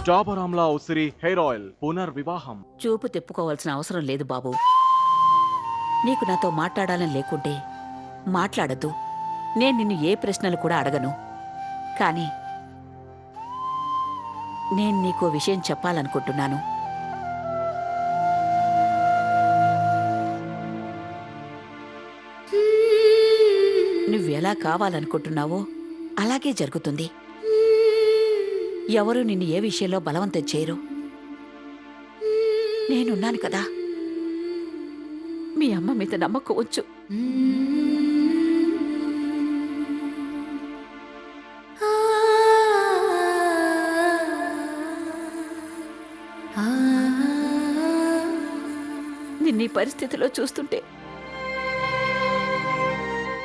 డాబర్ ఆమ్లా ఉసిరి hair oil పునర్వివాహం. చూపు తిప్పుకోవాల్సిన అవసరం లేదు బాబు. నీకు నాతో మాట్లాడాలని లేకుంటే మాట్లాడద్దు. నేను నిన్ను ఏ ప్రశ్నలు కూడా అడగను. కానీ నేను నీకో విషయం చెప్పాలనుకుంటున్నాను. నువ్వెలా కావాలనుకుంటున్నావో అలాగే జరుగుతుంది. ఎవరూ నిన్ను ఏ విషయంలో బలవంతం చేయరు. నేనున్నాను కదా. మీ అమ్మ మీద నమ్మకం ఉంచు. నిన్నీ పరిస్థితిలో చూస్తుంటే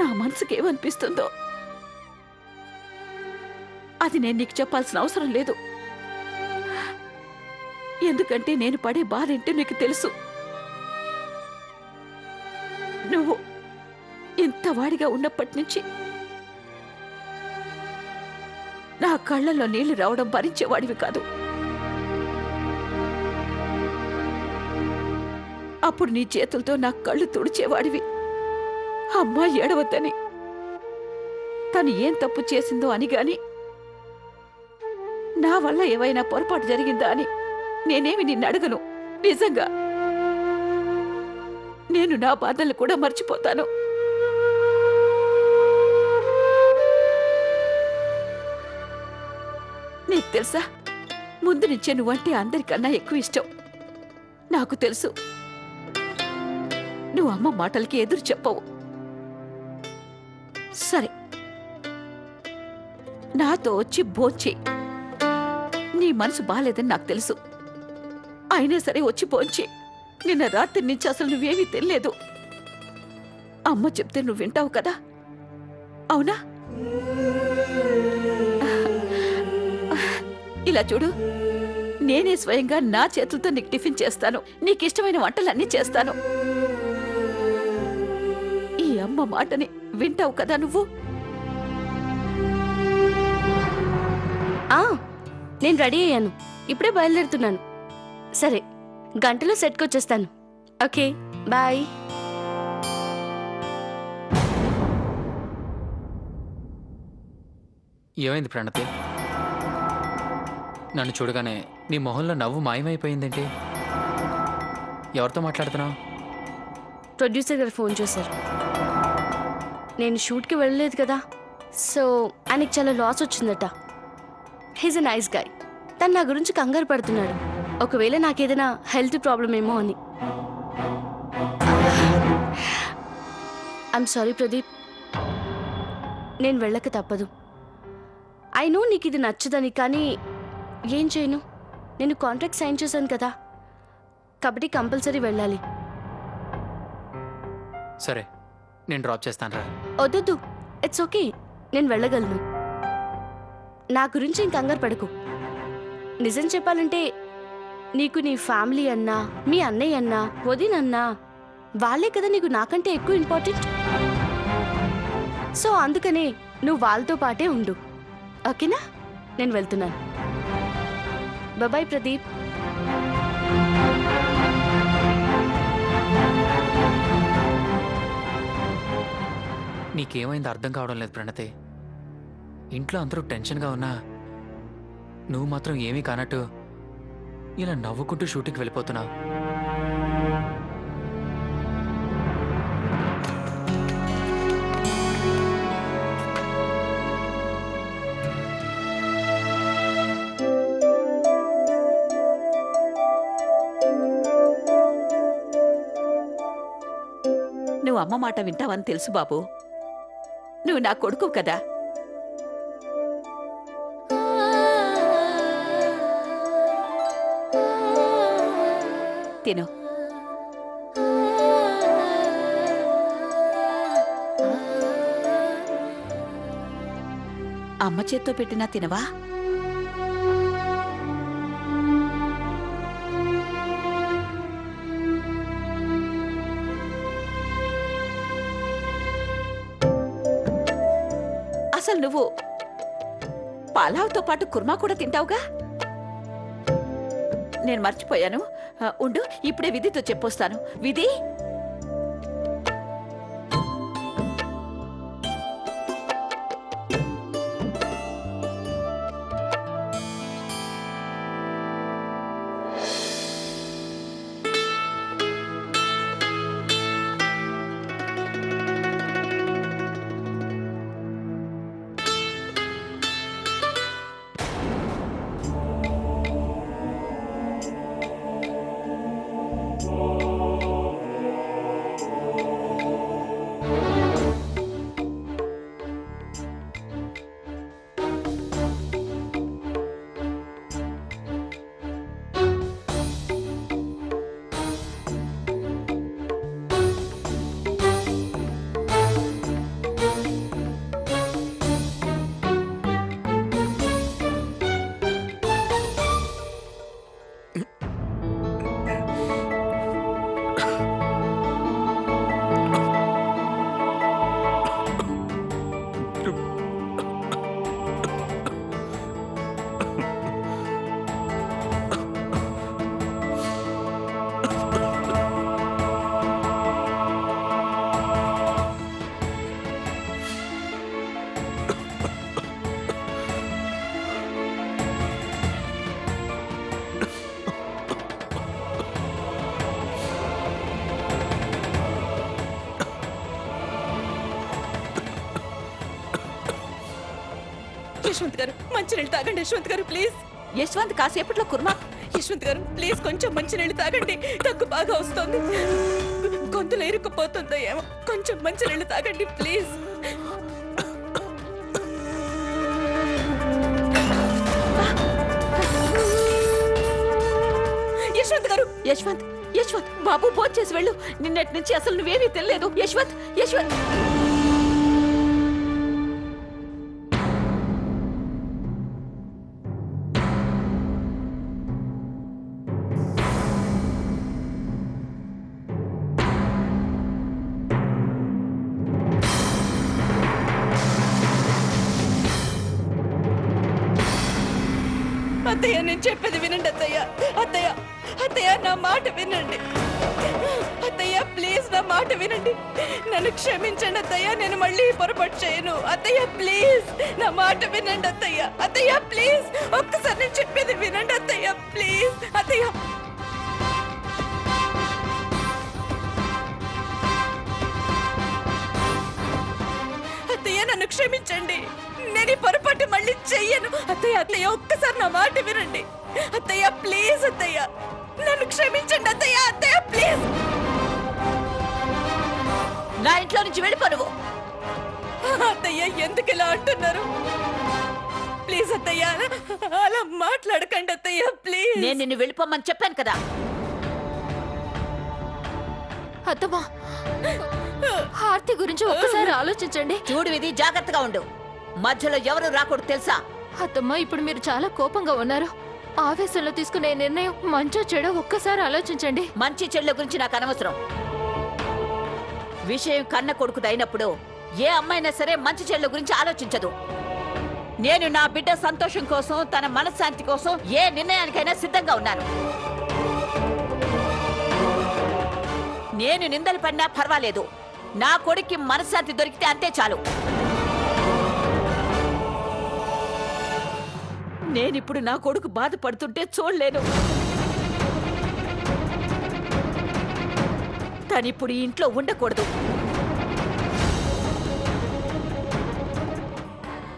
నా మనసుకేమనిపిస్తుందో అది నేను నీకు చెప్పాల్సిన అవసరం లేదు. ఎందుకంటే నేను పడే బాధ ఏంటో నీకు తెలుసు. నువ్వు ఇంత వాడిగా ఉన్నప్పటి నుంచి నా కళ్ళల్లో నీళ్లు రావడం భరించేవాడివి కాదు. అప్పుడు నీ చేతులతో నా కళ్ళు తుడిచేవాడివి. అమ్మా ఏడవద్దని, తను ఏం తప్పు చేసిందో అని గాని, నా వల్ల ఏవైనా పొరపాటు జరిగిందా అని నేనేమి నిన్ను అడగను. నిజంగా నేను నా బాధలు కూడా మర్చిపోతాను. నీకు తెలుసా, ముందు నుంచే నువ్వంటే అందరికన్నా ఎక్కువ ఇష్టం. నాకు తెలుసు నువ్వు అమ్మ మాటలకి ఎదురు చెప్పవు. సరే, నాతో వచ్చి భోంచేయి. నీ మనసు బాలేదని నాకు తెలుసు. అయినా సరే వచ్చి భోంచేయి. నిన్న రాత్రి నుంచి అసలు నువ్వేమీ తెలియలేదు. అమ్మ చెప్తే నువ్వు వింటావు కదా, అవునా? ఇలా చూడు, నేనే స్వయంగా నా చేతులతో నీకు టిఫిన్ చేస్తాను. నీకిష్టమైన వంటలన్నీ చేస్తాను. ఈ అమ్మ మాటని వింటావు కదా నువ్వు? నేను రెడీ అయ్యాను. ఇప్పుడే బయలుదేరుతున్నాను. సరే, గంటలో సెట్కి వచ్చేస్తాను. Okay, bye. ఏమైంది ప్రణతి? నన్ను చూడగానే నీ మొహంలో నవ్వు మాయమైపోయిందేంటి? ఎవరితో మాట్లాడుతున్నావు? ప్రొడ్యూసర్ గారు ఫోన్ చేశారు. నేను షూట్కి వెళ్ళలేదు కదా, సో ఆయనకి చాలా లాస్ వచ్చిందట. He's a nice guy. తను నా గురించి కంగారు పడుతున్నాడు. ఒకవేళ నాకేదైనా హెల్త్ ప్రాబ్లం ఏమో అని. ఐఎమ్ సారీ ప్రదీప్, నేను వెళ్ళక తప్పదు. ఐ నో నీకు ఇది నచ్చదని, కానీ ఏం చేయను? నేను కాంట్రాక్ట్ సైన్ చేశాను కదా, కాబట్టి కంపల్సరీ వెళ్ళాలి. సరే, నేను డ్రాప్ చేస్తాను రా. వద్దొద్దు, ఇట్స్ ఓకే, నేను వెళ్ళగలను. నా గురించి ఇంక కంగారు పడకు. నిజం చెప్పాలంటే నీకు నీ ఫ్యామిలీ అన్నా, మీ అన్నయ్య అన్నా, వదినన్నా, వాళ్ళే కదా నీకు నాకంటే ఎక్కువ ఇంపార్టెంట్. సో అందుకనే నువ్వు వాళ్ళతో పాటే ఉండు, ఓకేనా? నేను వెళ్తున్నాను. బాయ్ ప్రదీప్. నీకేమైంది అర్థం కావడం లేదు ప్రణతి. ఇంట్లో అందరూ టెన్షన్గా ఉన్నా నువ్వు మాత్రం ఏమీ కానట్టు ఇలా నవ్వుకుంటూ షూటింగ్కి వెళ్ళిపోతున్నావు. నువ్వు అమ్మ మాట వింటావని తెలుసు బాబు. నువ్వు నా కొడుకు కదా. తిను. అమ్మ చేత్తో పెట్టినా తినవా? అసలు నువ్వు పలావ్తో పాటు కుర్మా కూడా తింటావుగా. నేను మర్చిపోయాను. ఉండు, ఇప్పుడే విధితో చెప్పొస్తాను. విధి, యశ్వంత్ గారు మంచినీళ్ళు తాగండి. యశ్వంత్ గారు ప్లీజ్. యశ్వంత్ కాసేపట్లో కుర్మా. యశ్వంత్ గారు ప్లీజ్ కొంచెం మంచినీళ్ళు తాగండి. దగ్గు బాగా వస్తుంది, గొంతులో ఇరుక్కుపోతుందో ఏమో. కొంచెం మంచినీళ్ళు తాగండి ప్లీజ్. యశ్వంత్ గారు. యశ్వంత్, యశ్వంత్ బాబు భోంచేసి వెళ్ళు. నిన్నటి నుంచి అసలు నువ్వేమీ తెలియలేదు. యశ్వంత్, యశ్వంత్. అత్తయ్య, నేను చెప్పేది వినండి అత్తయ్య. అత్తయ్య, అత్తయ్య నా మాట వినండి. అత్తయ్య ప్లీజ్ నా మాట వినండి. నన్ను క్షమించండి అత్తయ్య. నేను మళ్ళీ పొరపాటు చేయను. అత్తయ్య ప్లీజ్ నా మాట వినండి అత్తయ్య. అత్తయ్య ప్లీజ్ ఒక్కసారి నేను చెప్పేది వినండి అత్తయ్య ప్లీజ్. అత్తయ్య, అత్తయ్య నన్ను క్షమించండి. నేను ఈ పొరపాటు మళ్ళీ చెయ్యను. అత్తయ్య, అత్తయ్య ఒక్కసారి నా మాట వినండి. అత్తయ్య ప్లీజ్. అత్తయ్య నన్ను క్షమించండి అత్తయ్య. అత్తయ్య ప్లీజ్. నా ఇంట్లో నుంచి వెళ్ళిపో నువ్వు. అత్తయ్య ఎందుకు ఇలా అంటున్నారు? ప్లీజ్ అత్తయ్య అలా మాట్లాడకండి అత్తయ్య ప్లీజ్. నేను నిన్ను వెళ్ళిపోమని చెప్పాను కదా. అత్తమ్మా, హారతి గురించి ఒక్కసారి ఆలోచించండి. చూడు విధి, జాగ్రత్తగా ఉండు. మధ్యలో ఎవరు రాకూడదు తెలుసా? అత్తమ్మా, ఇప్పుడు మీరు చాలా కోపంగా ఉన్నారు. ఆవేశంలో తీసుకునే నిర్ణయం మంచో చెడో ఒక్కసారి ఆలోచించండి. మంచి చెడుల గురించి నాకు అనవసరం. విషయం కన్న కొడుకుదైనప్పుడు ఏ అమ్మాయినా సరే మంచి చెడుల గురించి ఆలోచించదు. నేను నా బిడ్డ సంతోషం కోసం, తన మనశ్శాంతి కోసం ఏ నిర్ణయానికైనా సిద్ధంగా ఉన్నాను. నేను నిందలు పడినా పర్వాలేదు. నా కొడుక్కి మనశ్శాంతి దొరికితే అంతే చాలు. నేనిప్పుడు నా కొడుకు బాధపడుతుంటే చూడలేను. తనిప్పుడు ఈ ఇంట్లో ఉండకూడదు.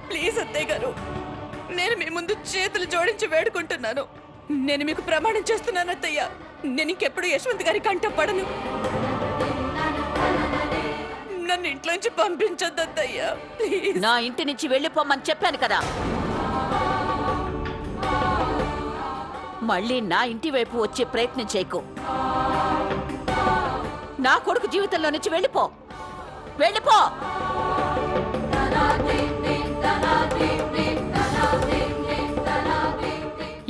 ప్లీజ్ అత్తయ్య గారు, నేను మీ ముందు చేతులు జోడించి వేడుకుంటున్నాను. నేను మీకు ప్రమాణం చేస్తున్నాను అత్తయ్య. నేను ఇంకెప్పుడు యశ్వంత్ గారి కంట పడను. నన్ను ఇంట్లోంచి పంపించొద్దు అత్తయ్య ప్లీజ్. నా ఇంటి నుంచి వెళ్ళిపోమని చెప్పాను కదా. మళ్ళీ నా ఇంటి వైపు వచ్చే ప్రయత్నం చేయకు. నా కొడుకు జీవితంలో నుంచి వెళ్ళిపో, వెళ్ళిపో.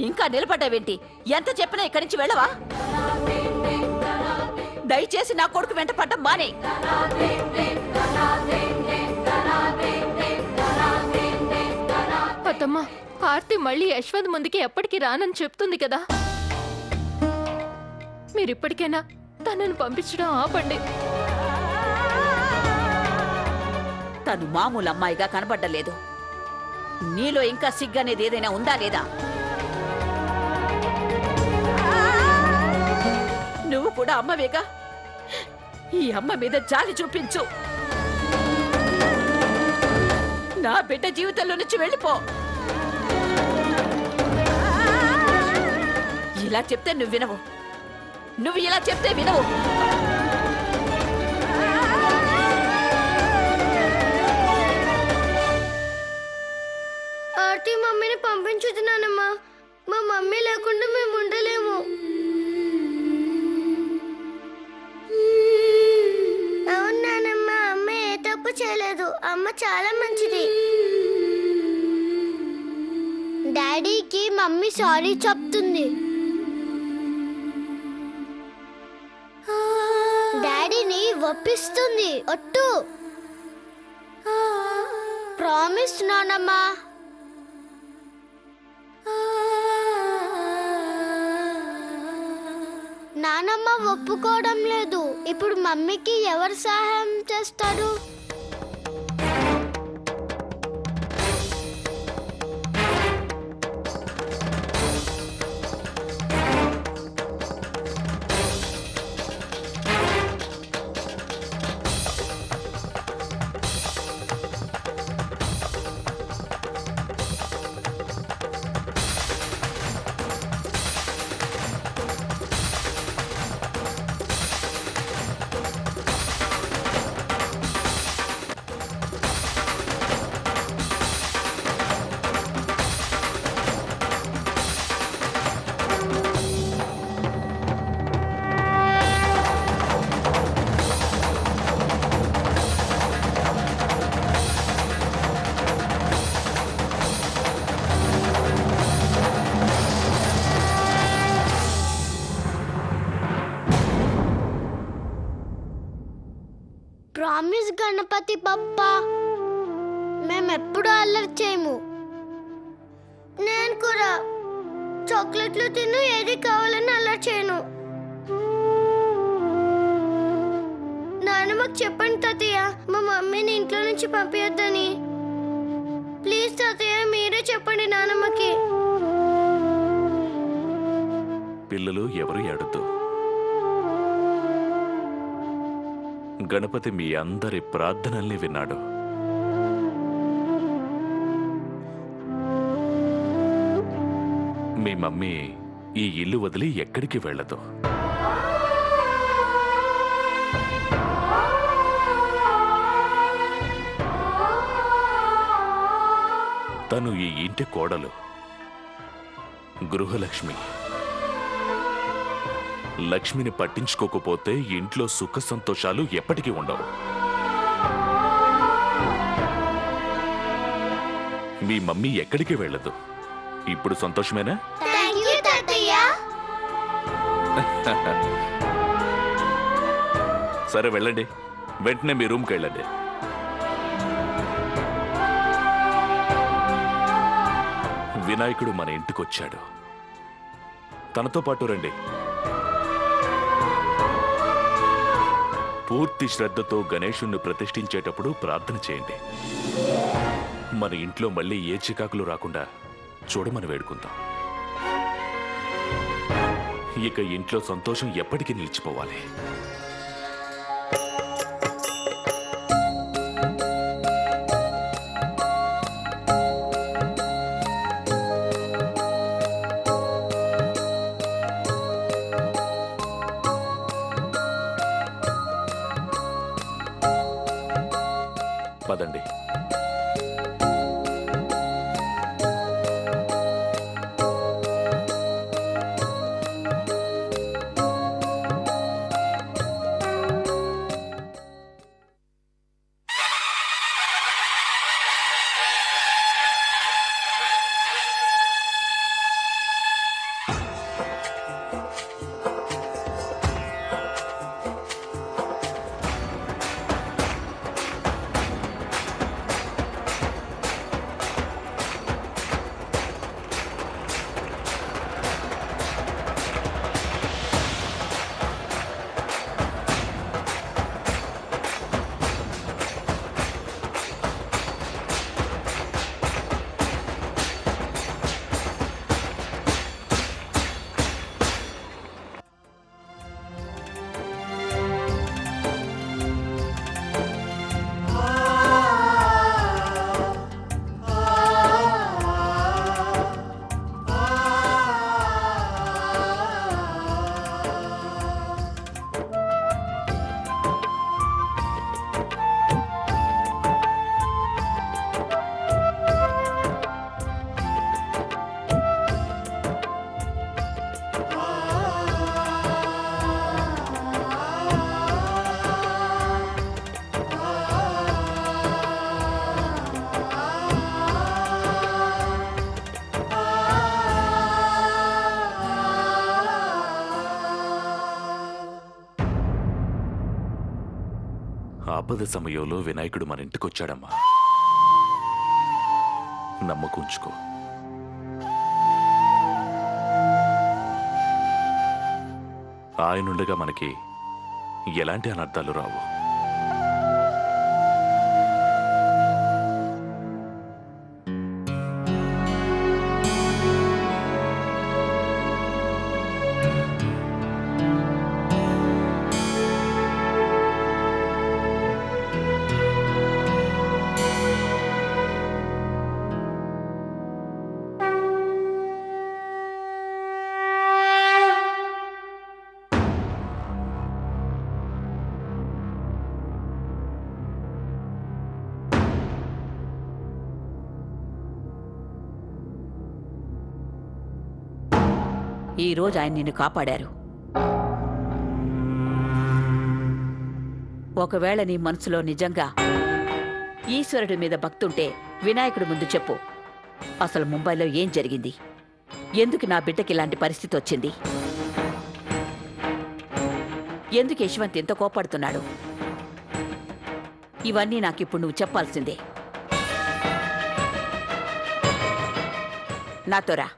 ఇంకా నిలబడ్డావేంటి? ఎంత చెప్పినా ఇక్కడి నుంచి వెళ్ళవా? దయచేసి నా కొడుకు వెంట పడ్డం మానే. అత్తమ్మ, ఆర్తి మళ్ళీ యశ్వంత్ ముందుకి ఎప్పటికీ రానని చెప్తుంది కదా. మీరిప్పటికైనా తనను పంపించడం ఆపండి. తను మామూలు అమ్మాయిగా కనబడ్డలేదు. నీలో ఇంకా సిగ్గనేది ఏదైనా ఉందా లేదా? నువ్వు కూడా అమ్మవేగా. ఈ అమ్మ మీద జాలి చూపించు. నా బిడ్డ జీవితంలో నుంచి వెళ్ళిపో. ఇలా చెప్తే నువ్వు వినవు. నువ్వు ఇలా చెప్తే వినవు. ఆర్తి మమ్మీని పంపించుతున్నానమ్మా. మా మమ్మీ లేకుండా మేము ఉండలేము. అవును నానమ్మ, అమ్మ ఏ తప్పు చేయలేదు. అమ్మ చాలా మంచిది. డాడీకి మమ్మీ సారీ చెప్తుంది. డాడీని ఒప్పిస్తుంది. ఒట్టు. ప్రామిస్ నానమ్మా. నానమ్మ ఒప్పుకోవడం లేదు. ఇప్పుడు మమ్మీకి ఎవరు సహాయం చేస్తారు? ప్రామిస్ గణపతి బప్ప, మేమెప్పుడు అల్లరి చేయము. నేను కూడా చాక్లెట్లు తిను, ఏది కావాలని అల్లరి చేయను. నాన్నమ్మకి చెప్పండి తాతయ్య, మా మమ్మీని ఇంట్లో నుంచి పంపించొద్దని. ప్లీజ్ తాతయ్య, మీరే చెప్పండి నాన్నమ్మకి. పిల్లలు ఎవరు ఏడద్దు. గణపతి మీ అందరి ప్రార్థనల్ని విన్నాడు. మీ మమ్మీ ఈ ఇల్లు వదిలి ఎక్కడికి వెళ్ళదు. తను ఈ ఇంటి కోడలు, గృహలక్ష్మి. లక్ష్మిని పట్టించుకోకపోతే ఇంట్లో సుఖ సంతోషాలు ఎప్పటికీ ఉండవు. మీ మమ్మీ ఎక్కడికి వెళ్ళదు. ఇప్పుడు సంతోషమేనా? థాంక్యూ తాతయ్య. సరే వెళ్ళండి, వెంటనే మీ రూమ్కి వెళ్ళండి. వినాయకుడు మన ఇంటికొచ్చాడు. తనతో పాటు రండి. పూర్తి శ్రద్ధతో గణేశుణ్ణి ప్రతిష్ఠించేటప్పుడు ప్రార్థన చేయండి. మన ఇంట్లో మళ్ళీ ఏ చికాకులు రాకుండా చూడమని వేడుకుందాం. ఇక ఇంట్లో సంతోషం ఎప్పటికీ నిలిచిపోవాలి. పదండి. ఆపద సమయంలో వినాయకుడు మన ఇంటికొచ్చాడమ్మా. నమ్మకుంచుకో. ఆయనుండగా మనకి ఎలాంటి అనర్థాలు రావు. ఈ రోజు ఆయన నిన్ను కాపాడారు. ఒకవేళ నీ మనసులో నిజంగా ఈశ్వరుడి మీద భక్తుంటే వినాయకుడి ముందు చెప్పు. అసలు ముంబైలో ఏం జరిగింది? ఎందుకు నా బిడ్డకి ఇలాంటి పరిస్థితి వచ్చింది? ఎందుకు యశ్వంత్ ఇంత కోపడుతున్నాడు? ఇవన్నీ నాకిప్పుడు నువ్వు చెప్పాల్సిందే. నాతో రా.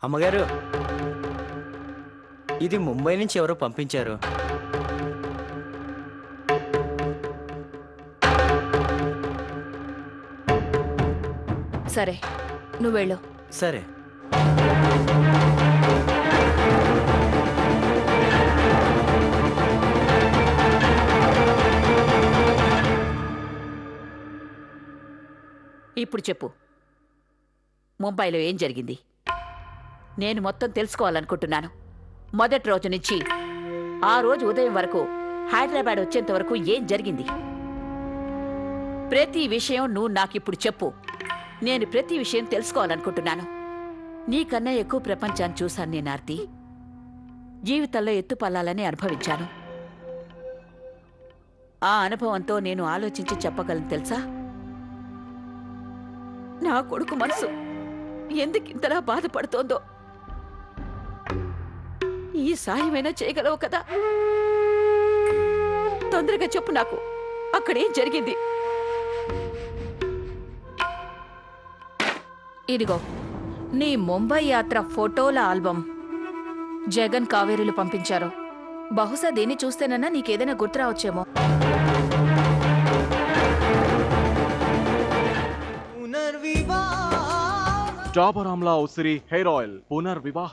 అమ్మగారు, ఇది ముంబై నుంచి ఎవరో పంపించారు. సరే, నువ్వు వెళ్ళు. సరే. ఇప్పుడు చెప్పు, ముంబైలో ఏం జరిగింది? నేను మొత్తం తెలుసుకోవాలనుకుంటున్నాను. మొదటి రోజు నుంచి ఆ రోజు ఉదయం వరకు హైదరాబాద్ వచ్చేంత వరకు ఏం జరిగింది? ప్రతి విషయం నువ్వు నాకిప్పుడు చెప్పు. నేను ప్రతి విషయం తెలుసుకోవాలనుకుంటున్నాను. నీకన్నా ఎక్కువ ప్రపంచాన్ని చూశాను నేను ఆర్తి. జీవితంలో ఎత్తుపల్లాలని అనుభవించాను. ఆ అనుభవంతో నేను ఆలోచించి చెప్పగలను తెలుసా? నా కొడుకు మనసు ఎందుకింతలా బాధపడుతోందో. ఈ సాయమైనా చేయగలవు కదా? తొందరగా చెప్పు నాకు, అక్కడేం జరిగింది? ఇదిగో నీ ముంబై యాత్ర ఫోటోల ఆల్బమ్ జగన్ కావేరీలు పంపించారు. బహుశా దీన్ని చూస్తేనన్నా నీకేదైనా గుర్తు రావచ్చేమో. డాబర్ ఆమ్లా ఉసిరి హెయిర్ ఆయిల్ పునర్వివాహం.